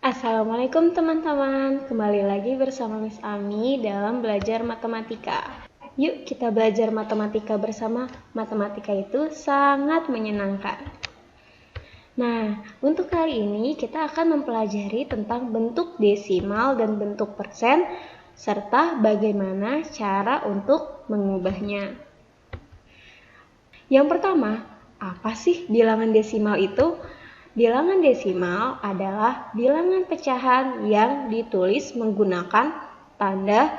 Assalamualaikum teman-teman, kembali lagi bersama Miss Ami dalam belajar matematika. Yuk kita belajar matematika bersama, matematika itu sangat menyenangkan. Nah, untuk kali ini kita akan mempelajari tentang bentuk desimal dan bentuk persen, serta bagaimana cara untuk mengubahnya. Yang pertama, apa sih bilangan desimal itu? Bilangan desimal adalah bilangan pecahan yang ditulis menggunakan tanda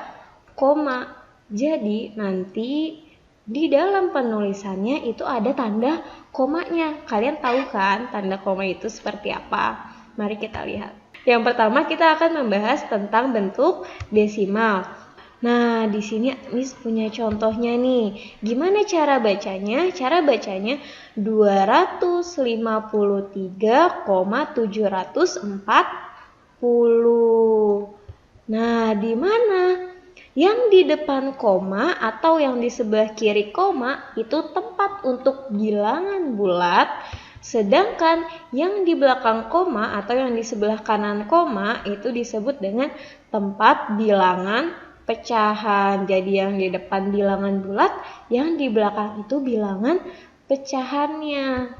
koma. Jadi nanti di dalam penulisannya itu ada tanda komanya. Kalian tahu kan tanda koma itu seperti apa? Mari kita lihat. Yang pertama kita akan membahas tentang bentuk desimal. Nah, di sini Miss punya contohnya nih. Gimana cara bacanya? Cara bacanya 253,740. Nah, di mana? Yang di depan koma atau yang di sebelah kiri koma itu tempat untuk bilangan bulat. Sedangkan yang di belakang koma atau yang di sebelah kanan koma itu disebut dengan tempat bilangan pecahan. Jadi yang di depan bilangan bulat, yang di belakang itu bilangan pecahannya.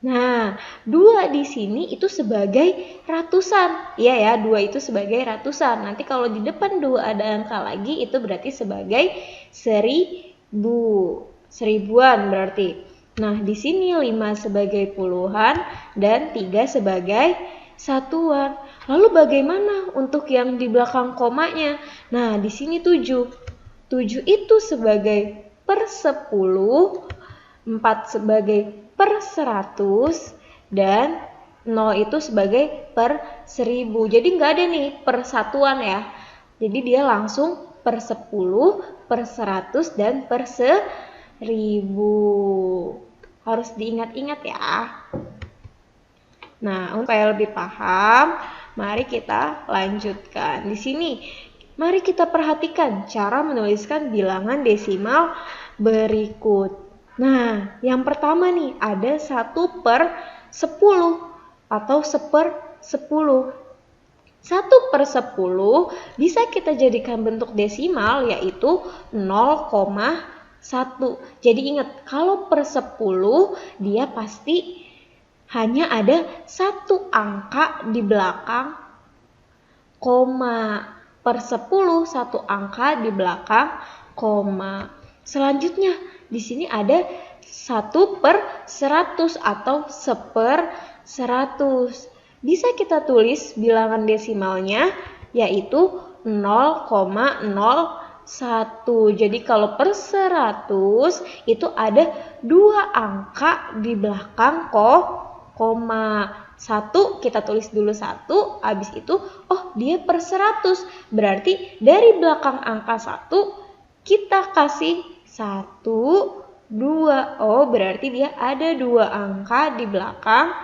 Nah, 2 di sini itu sebagai ratusan. Iya ya, 2 itu sebagai ratusan. Nanti kalau di depan 2 ada angka lagi, itu berarti sebagai 1000. Seribuan berarti. Nah, di sini 5 sebagai puluhan dan 3 sebagai satuan. Lalu bagaimana untuk yang di belakang komanya? Nah, di sini 7. 7 itu sebagai per 10, 4 sebagai per 100, dan 0 itu sebagai per 1000. Jadi nggak ada nih per satuan ya. Jadi dia langsung per 10, per 100, dan per 1000. Harus diingat-ingat ya. Nah, supaya lebih paham, mari kita lanjutkan. Di sini, mari kita perhatikan cara menuliskan bilangan desimal berikut. Nah, yang pertama nih, ada 1 per 10 atau 1/10. 1 per 10 bisa kita jadikan bentuk desimal, yaitu 0,1. Jadi ingat, kalau per 10 dia pasti hanya ada 1 angka di belakang koma. Per 10 1 angka di belakang koma. Selanjutnya di sini ada 1 per 100 atau 1/100. Bisa kita tulis bilangan desimalnya yaitu 0,01. Jadi kalau per 100 itu ada 2 angka di belakang koma. 1 kita tulis dulu 1, habis itu dia per 100. Berarti dari belakang angka 1 kita kasih 1, 2. Berarti dia ada 2 angka di belakang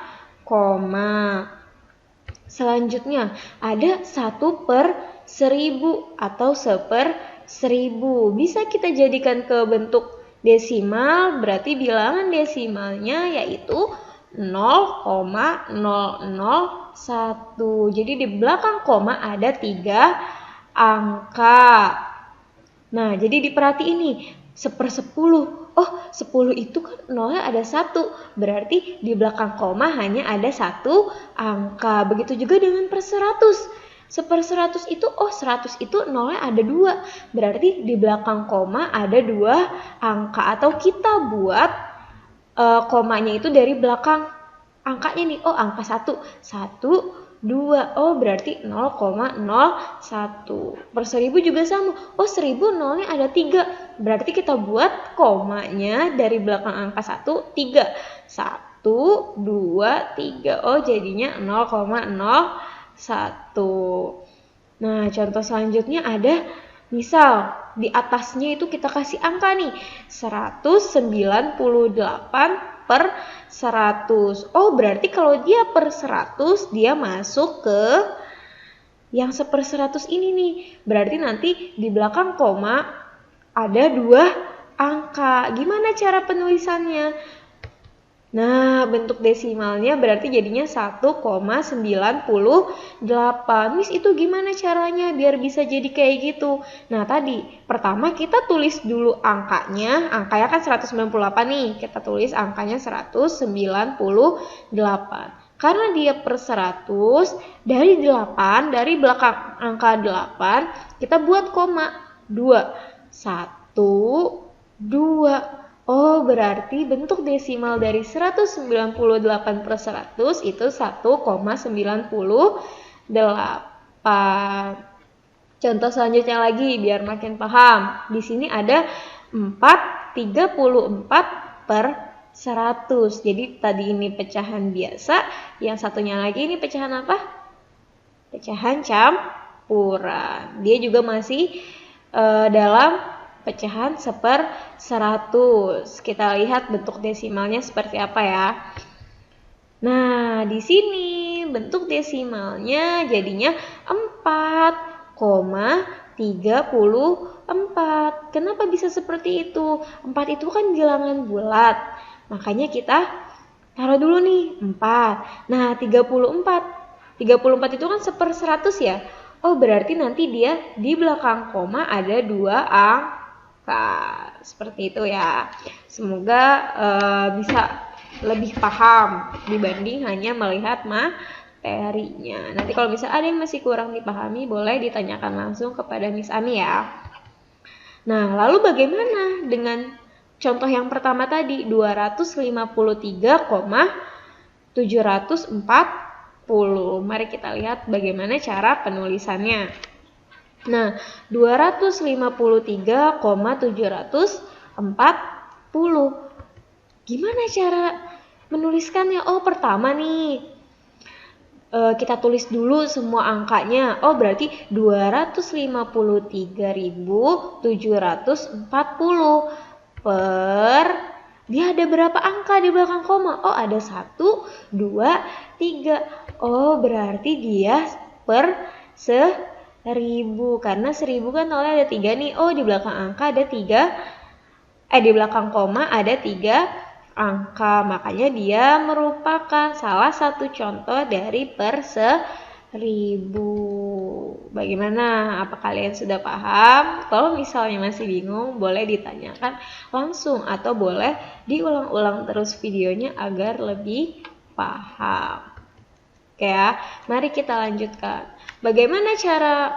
koma. Selanjutnya ada 1 per 1000 atau 1/1000. Bisa kita jadikan ke bentuk desimal, berarti bilangan desimalnya yaitu 0,001. Jadi di belakang koma ada 3 angka. Nah, jadi diperhatiin nih, 1/10. 10 itu kan nolnya ada 1. Berarti di belakang koma hanya ada 1 angka. Begitu juga dengan per 100. 1/100 itu 100 itu nolnya ada 2. Berarti di belakang koma ada 2 angka. Atau kita buat komanya itu dari belakang angkanya nih. Angka 1. 1, 2. Berarti 0,01. Per 1000 juga sama. 1000 nolnya ada 3. Berarti kita buat komanya dari belakang angka 1, 3. 1, 2, 3. Jadinya 0,01. Nah, contoh selanjutnya ada, misal di atasnya itu kita kasih angka nih, 198 per 100. Berarti kalau dia per 100, dia masuk ke yang 1/100 ini nih. Berarti nanti di belakang koma ada 2 angka. Gimana cara penulisannya? Nah, bentuk desimalnya berarti jadinya 1,98. Miss, itu gimana caranya biar bisa jadi kayak gitu? Nah, tadi pertama kita tulis dulu angkanya. Angkanya kan 198 nih. Kita tulis angkanya 198. Karena dia per 100, dari 8, dari belakang angka 8, kita buat koma. 2. 1, 2. Oh, berarti bentuk desimal dari 198 per 100 itu 1,98. Contoh selanjutnya lagi biar makin paham. Di sini ada 4,34 per 100. Jadi tadi ini pecahan biasa, yang satunya lagi ini pecahan apa? Pecahan campuran. Dia juga masih dalam pecahan 1/100. Kita lihat bentuk desimalnya seperti apa ya. Nah, di sini bentuk desimalnya jadinya 4,34. Kenapa bisa seperti itu? 4 itu kan bilangan bulat. Makanya kita taruh dulu nih 4. Nah, 34. 34 itu kan 1/100 ya. Oh, berarti nanti dia di belakang koma ada 2 angka. Seperti itu ya. Semoga bisa lebih paham dibanding hanya melihat materinya. Nanti kalau bisa ada yang masih kurang dipahami, boleh ditanyakan langsung kepada Miss Ani ya. Nah, lalu bagaimana dengan contoh yang pertama tadi, 253,740. Mari kita lihat bagaimana cara penulisannya. Nah, 253,740. Gimana cara menuliskannya? Oh, pertama nih, kita tulis dulu semua angkanya. Oh, berarti 253.740 per, dia ada berapa angka di belakang koma? Oh, ada 1, 2, 3. Oh, berarti dia per 1000. Karena 1000 kan nolnya ada 3 nih. Oh, di belakang angka ada 3. Di belakang koma ada 3 angka. Makanya dia merupakan salah satu contoh dari per 1000. Bagaimana? Apa kalian sudah paham? Kalau misalnya masih bingung, boleh ditanyakan langsung atau boleh diulang-ulang terus videonya agar lebih paham. Oke ya, mari kita lanjutkan. Bagaimana cara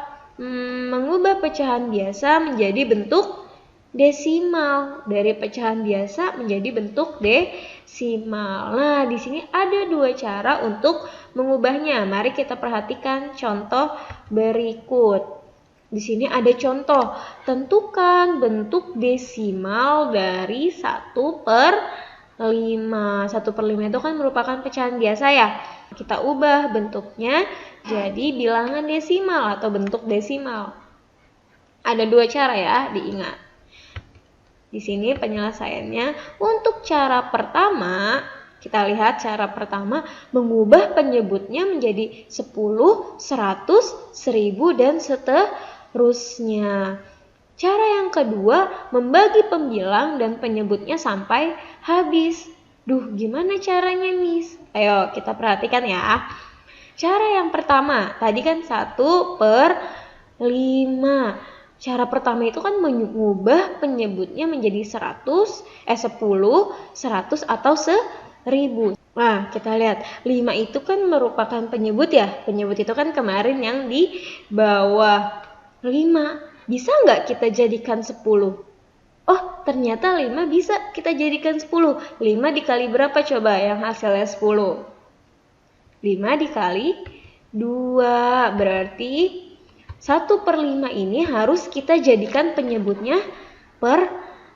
mengubah pecahan biasa menjadi bentuk desimal? Dari pecahan biasa menjadi bentuk desimal. Nah, di sini ada 2 cara untuk mengubahnya. Mari kita perhatikan contoh berikut. Di sini ada contoh. Tentukan bentuk desimal dari 1/5. 1/5 itu kan merupakan pecahan biasa ya. Kita ubah bentuknya jadi bilangan desimal atau bentuk desimal. Ada 2 cara ya, diingat. Di sini penyelesaiannya. Untuk cara pertama, kita lihat cara pertama mengubah penyebutnya menjadi 10, 100, 1000 dan seterusnya. Cara yang kedua, membagi pembilang dan penyebutnya sampai habis. Duh, gimana caranya, Miss? Ayo kita perhatikan ya. Cara yang pertama, tadi kan 1/5. Cara pertama itu kan mengubah penyebutnya menjadi 10, 100 atau 1000. Nah, kita lihat 5 itu kan merupakan penyebut ya. Penyebut itu kan kemarin yang di bawah 5. Bisa nggak kita jadikan 10? Oh, ternyata 5 bisa kita jadikan 10. 5 dikali berapa coba yang hasilnya 10? 5 dikali 2. Berarti 1/5 ini harus kita jadikan penyebutnya per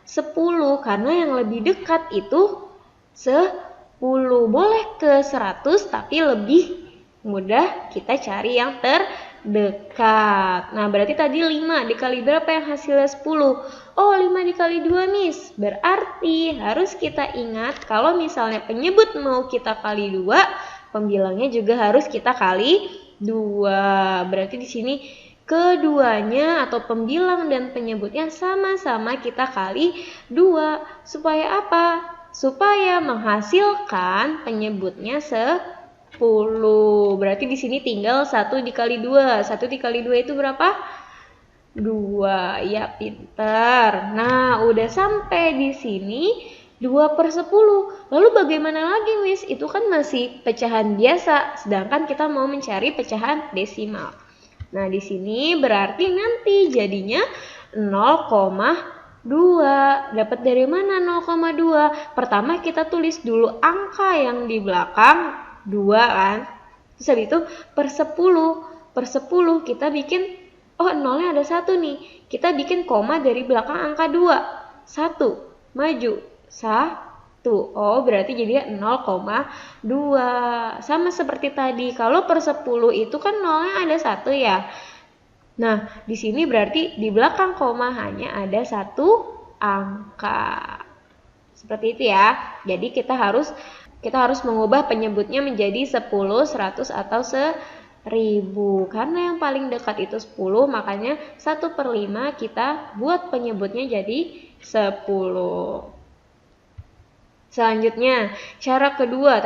10. Karena yang lebih dekat itu 10. Boleh ke 100 tapi lebih mudah kita cari yang terdekat. Nah, berarti tadi 5 dikali berapa yang hasilnya 10? Oh, 5 dikali 2, Miss. Berarti harus kita ingat kalau misalnya penyebut mau kita kali 2, pembilangnya juga harus kita kali 2. Berarti di sini keduanya atau pembilang dan penyebutnya sama-sama kita kali 2. Supaya apa? Supaya menghasilkan penyebutnya 10. Berarti di sini tinggal 1 dikali 2. 1 dikali 2 itu berapa? 2. Ya, pintar. Nah, udah sampai di sini 2/10. Lalu bagaimana lagi, Miss? Itu kan masih pecahan biasa, sedangkan kita mau mencari pecahan desimal. Nah, di sini berarti nanti jadinya 0,2. Dapat dari mana 0,2? Pertama kita tulis dulu angka yang di belakang 2 kan. Terus habis itu per 10. Per 10 kita bikin, oh nolnya ada 1 nih. Kita bikin koma dari belakang angka 2. 1. Maju. 1. Oh, berarti jadinya 0,2. Sama seperti tadi. Kalau per 10 itu kan nolnya ada 1 ya. Nah, di sini berarti di belakang koma hanya ada 1 angka. Seperti itu ya. Jadi kita harus mengubah penyebutnya menjadi 10, 100 atau 1000. Karena yang paling dekat itu 10, makanya 1/5 kita buat penyebutnya jadi 10. Selanjutnya, cara kedua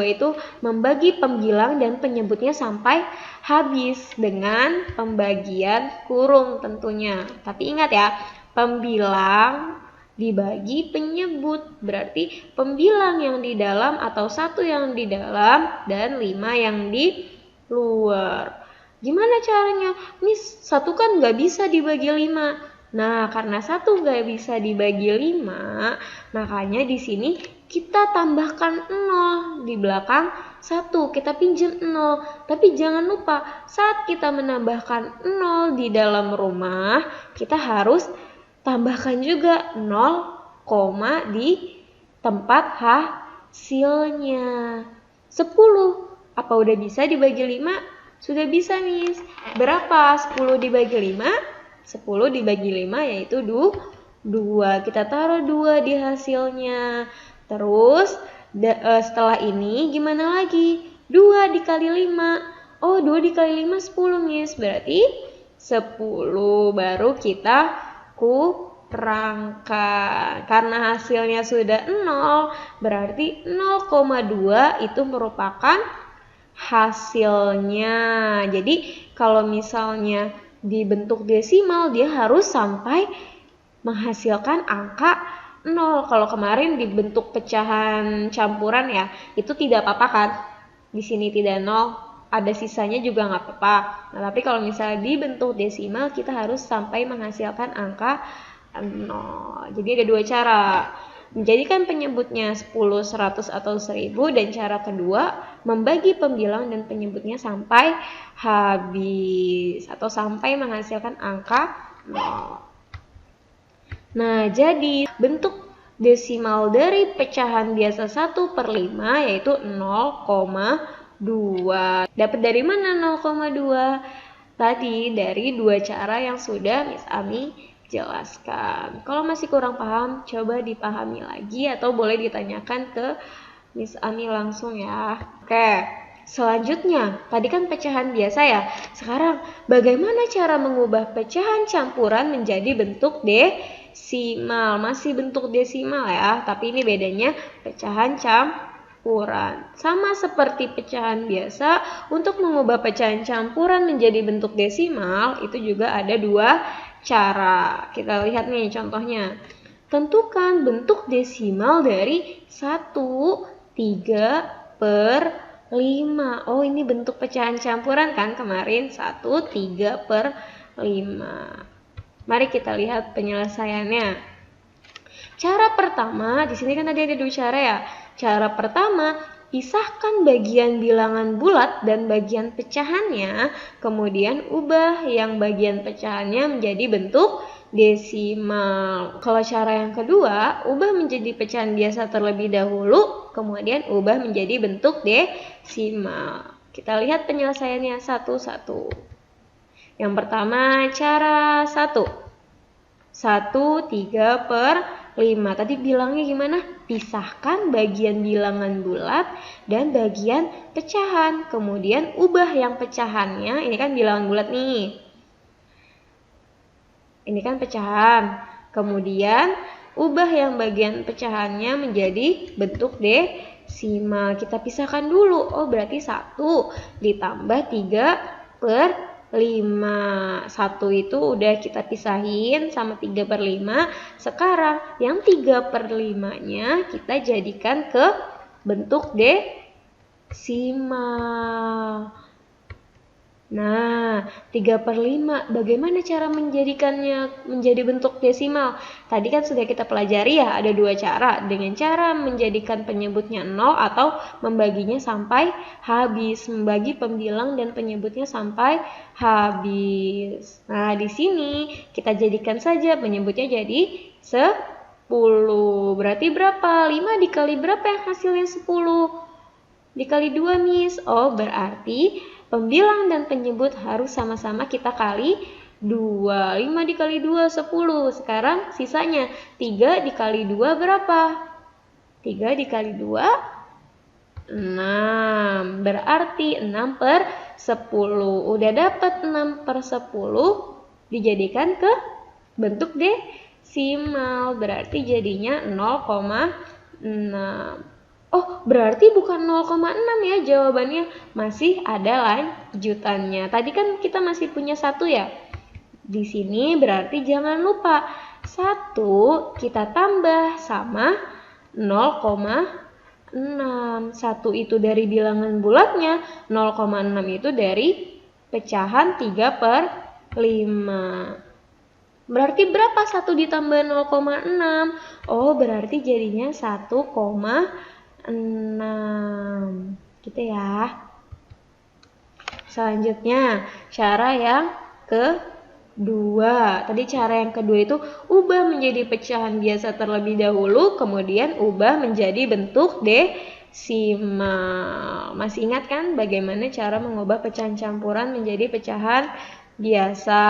itu membagi pembilang dan penyebutnya sampai habis dengan pembagian kurung tentunya. Tapi ingat ya, pembilang dibagi penyebut, berarti pembilang yang di dalam atau 1 yang di dalam dan 5 yang di luar. Gimana caranya? Miss, 1 kan nggak bisa dibagi 5. Nah, karena 1 nggak bisa dibagi 5, makanya di sini kita tambahkan 0 di belakang 1. Kita pinjam 0. Tapi jangan lupa, saat kita menambahkan 0 di dalam rumah, kita harus tambahkan juga 0, di tempat hasilnya. 10. Apa udah bisa dibagi 5? Sudah bisa, Miss. Berapa 10 dibagi 5? 10 dibagi 5 yaitu 2. Kita taruh 2 di hasilnya. Terus setelah ini gimana lagi? 2 dikali 5. Oh, 2 dikali 5 10, Miss. Berarti 10 baru kita kurangkan. Karena hasilnya sudah 0, berarti 0,2 itu merupakan hasilnya. Jadi kalau misalnya di bentuk desimal dia harus sampai menghasilkan angka 0. Kalau kemarin di bentuk pecahan campuran ya, itu tidak apa-apa kan? Di sini tidak 0, ada sisanya juga nggak apa-apa. Nah, tapi kalau misalnya di bentuk desimal kita harus sampai menghasilkan angka 0. Jadi ada 2 cara. Menjadikan penyebutnya 10, 100 atau 1000, dan cara kedua membagi pembilang dan penyebutnya sampai habis atau sampai menghasilkan angka 0. Nah, jadi bentuk desimal dari pecahan biasa 1/5 yaitu 0,2. Dapat dari mana 0,2? Tadi dari 2 cara yang sudah Miss Ami jelaskan. Kalau masih kurang paham, coba dipahami lagi atau boleh ditanyakan ke Miss Ami langsung ya. Oke, selanjutnya tadi kan pecahan biasa ya. Sekarang bagaimana cara mengubah pecahan campuran menjadi bentuk desimal? Masih bentuk desimal ya, tapi ini bedanya pecahan campuran. Sama seperti pecahan biasa, untuk mengubah pecahan campuran menjadi bentuk desimal itu juga ada 2 cara. Kita lihat nih contohnya. Tentukan bentuk desimal dari 1, 3/5. Oh, ini bentuk pecahan campuran kan kemarin, 1, 3/5. Mari kita lihat penyelesaiannya. Cara pertama, di sini kan tadi ada 2 cara ya. Cara pertama, pisahkan bagian bilangan bulat dan bagian pecahannya, kemudian ubah yang bagian pecahannya menjadi bentuk desimal. Kalau cara yang kedua, ubah menjadi pecahan biasa terlebih dahulu, kemudian ubah menjadi bentuk desimal. Kita lihat penyelesaiannya satu-satu. Yang pertama, cara 1. 1, 3/5. Tadi bilangnya gimana? Pisahkan bagian bilangan bulat dan bagian pecahan. Kemudian ubah yang pecahannya. Ini kan bilangan bulat nih. Ini kan pecahan. Kemudian ubah yang bagian pecahannya menjadi bentuk desimal. Kita pisahkan dulu. Oh, berarti 1 ditambah 3/5. 1 itu udah kita pisahin sama 3/5. Sekarang yang 3/5-nya kita jadikan ke bentuk desimal. Nah, 3/5. Bagaimana cara menjadikannya menjadi bentuk desimal? Tadi kan sudah kita pelajari ya, ada 2 cara. Dengan cara menjadikan penyebutnya 0 atau membaginya sampai habis. Membagi pembilang dan penyebutnya sampai habis. Nah, di sini kita jadikan saja penyebutnya jadi 10. Berarti berapa? 5 dikali berapa yang hasilnya 10? Dikali 2, Miss. Oh, berarti pembilang dan penyebut harus sama-sama kita kali 2. 5 dikali 2, 10. Sekarang sisanya 3 dikali 2 berapa? 3 dikali 2, 6. Berarti 6/10. Udah dapat 6/10 dijadikan ke bentuk desimal. Berarti jadinya 0,6. Oh, berarti bukan 0,6 ya jawabannya. Masih ada lanjutannya. Tadi kan kita masih punya 1 ya. Di sini berarti jangan lupa 1 kita tambah sama 0,6. 1 itu dari bilangan bulatnya, 0,6 itu dari pecahan 3/5. Berarti berapa 1 ditambah 0,6? Oh, berarti jadinya 1,6 gitu ya. Selanjutnya cara yang kedua. Tadi cara yang kedua itu ubah menjadi pecahan biasa terlebih dahulu, kemudian ubah menjadi bentuk desimal. Masih ingat kan bagaimana cara mengubah pecahan campuran menjadi pecahan biasa?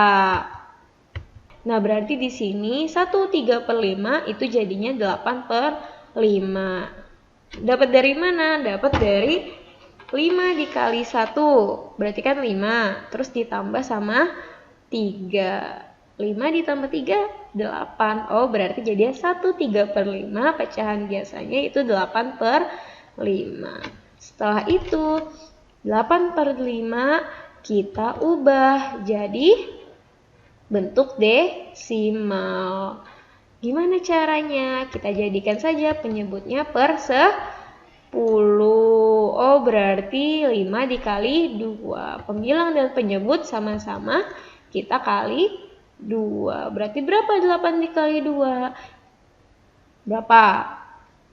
Nah, berarti di sini 1/3/5 itu jadinya 8/5. Dapat dari mana? Dapat dari 5 dikali 1. Berarti kan 5. Terus ditambah sama 3. 5 ditambah 3, 8. Oh, berarti jadi 1/3/5 pecahan biasanya itu 8/5. Setelah itu 8/5 kita ubah jadi bentuk desimal. Gimana caranya? Kita jadikan saja penyebutnya per 10. Oh, berarti 5 dikali 2. Pembilang dan penyebut sama-sama kita kali 2. Berarti berapa 8 dikali 2? Berapa?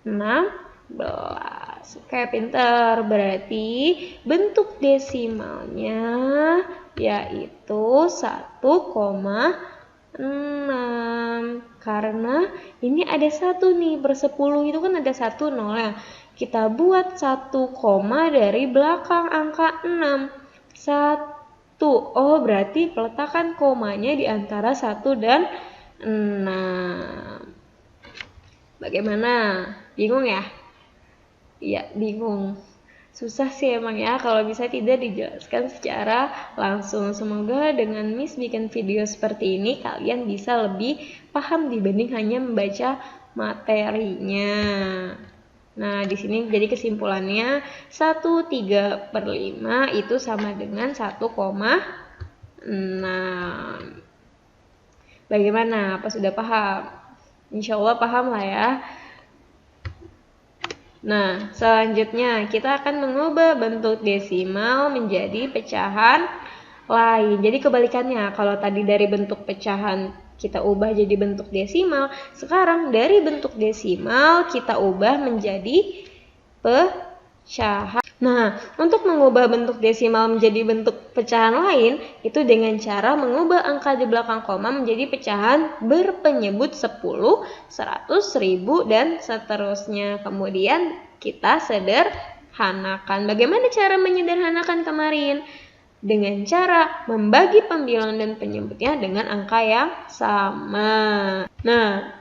16. Kayak pinter. Berarti bentuk desimalnya yaitu 1,6. Karena ini ada 1 nih, ber-10 itu kan ada 1 nolnya. Kita buat 1 koma dari belakang angka 6. 1. Oh, berarti peletakan komanya di antara 1 dan 6. Bagaimana? Bingung ya? Iya, bingung. Susah sih emang ya kalau bisa tidak dijelaskan secara langsung. Semoga dengan Miss bikin video seperti ini kalian bisa lebih paham dibanding hanya membaca materinya. Nah, di sini jadi kesimpulannya 1/3/5 itu sama dengan 1,6. Bagaimana? Apa sudah paham? Insya Allah paham lah ya. Nah, selanjutnya kita akan mengubah bentuk desimal menjadi pecahan lain. Jadi kebalikannya, kalau tadi dari bentuk pecahan kita ubah jadi bentuk desimal, sekarang dari bentuk desimal kita ubah menjadi pecahan. Nah, untuk mengubah bentuk desimal menjadi bentuk pecahan lain, itu dengan cara mengubah angka di belakang koma menjadi pecahan berpenyebut 10, 100, 1000, dan seterusnya. Kemudian kita sederhanakan. Bagaimana cara menyederhanakan kemarin? Dengan cara membagi pembilang dan penyebutnya dengan angka yang sama. Nah,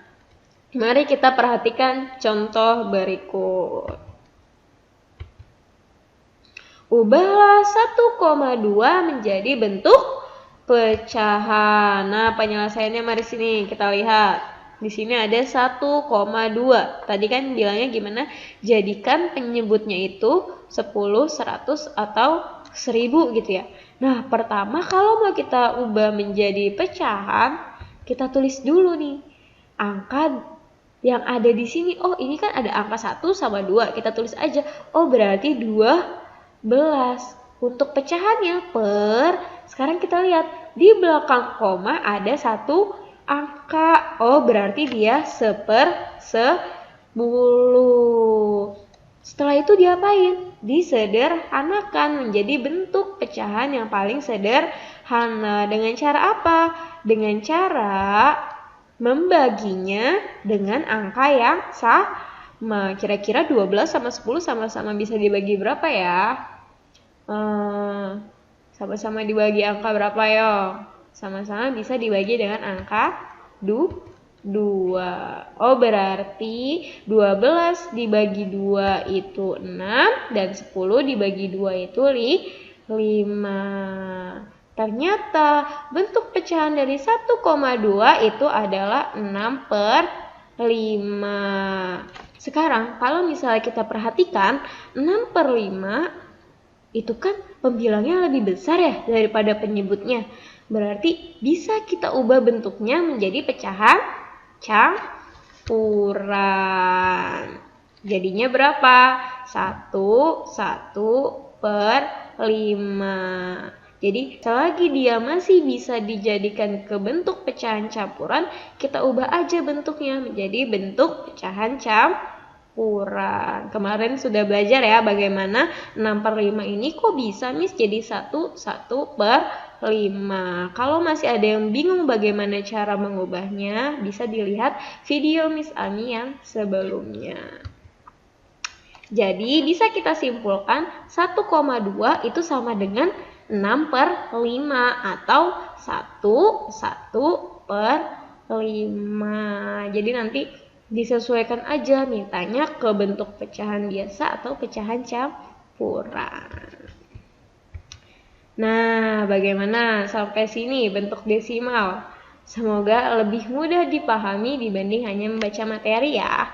mari kita perhatikan contoh berikut. Ubahlah 1,2 menjadi bentuk pecahan. Nah, penyelesaiannya mari sini kita lihat. Di sini ada 1,2. Tadi kan bilangnya gimana? Jadikan penyebutnya itu 10, 100, atau 1000 gitu ya. Nah, pertama kalau mau kita ubah menjadi pecahan, kita tulis dulu nih angka yang ada di sini. Oh, ini kan ada angka 1 sama 2. Kita tulis aja. Oh, berarti 12. Untuk pecahannya sekarang kita lihat di belakang koma ada satu angka. Oh, berarti dia 10. Setelah itu diapain? Disederhanakan menjadi bentuk pecahan yang paling sederhana. Dengan cara apa? Dengan cara membaginya dengan angka yang sama. Kira-kira 12 sama 10 sama-sama bisa dibagi berapa ya? Sama-sama dibagi angka berapa ya? Sama-sama bisa dibagi dengan angka 2. Oh, berarti 12 dibagi 2 itu 6 dan 10 dibagi 2 itu 5. Ternyata bentuk pecahan dari 1,2 itu adalah 6/5. Sekarang kalau misalnya kita perhatikan 6/5 itu kan pembilangnya lebih besar ya daripada penyebutnya. Berarti bisa kita ubah bentuknya menjadi pecahan campuran. Jadinya berapa? 1/5. Jadi selagi dia masih bisa dijadikan ke bentuk pecahan campuran, kita ubah aja bentuknya menjadi bentuk pecahan campuran. Kemarin sudah belajar ya bagaimana 6/5 ini kok bisa Miss jadi 1/5. Kalau masih ada yang bingung bagaimana cara mengubahnya, bisa dilihat video Miss Ami yang sebelumnya. Jadi bisa kita simpulkan 1,2 itu sama dengan 6/5 atau 1/5. Jadi nanti disesuaikan aja mintanya ke bentuk pecahan biasa atau pecahan campuran. Nah, bagaimana sampai sini bentuk desimal? Semoga lebih mudah dipahami dibanding hanya membaca materi ya.